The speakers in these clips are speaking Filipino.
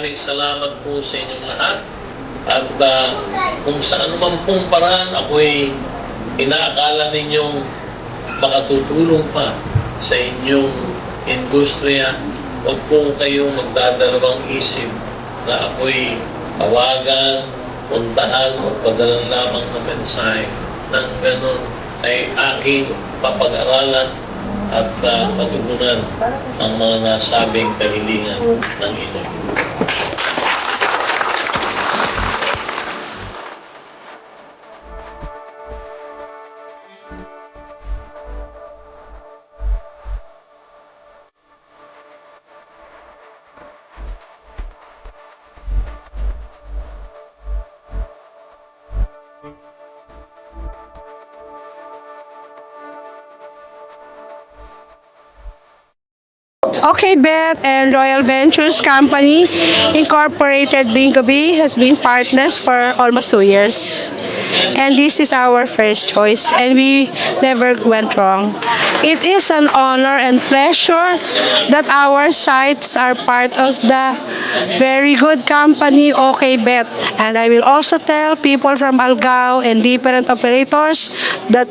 maraming salamat po sa inyong lahat. At kung sa anumang pong paraan ako'y inaakala ninyong makatutulong pa sa inyong industriya, huwag po kayong magdadalawang isip na ako'y tawagan, puntahan o padalan lamang na mensahe ng ganun ay aking papag-aralan at patugunan ang mga nasabing kahilingan ng inyo. Okay Bet and Royal Ventures Company Incorporated Bingoby has been partners for almost 2 years. And this is our first choice and we never went wrong. It is an honor and pleasure that our sites are part of the very good company OK Bet. And I will also tell people from Algao and different operators that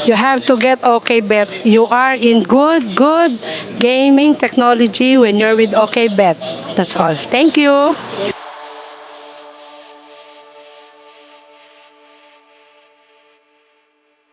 you have to get OK Bet. You are in good gaming technology when you're with OK Bet. That's all. Thank you.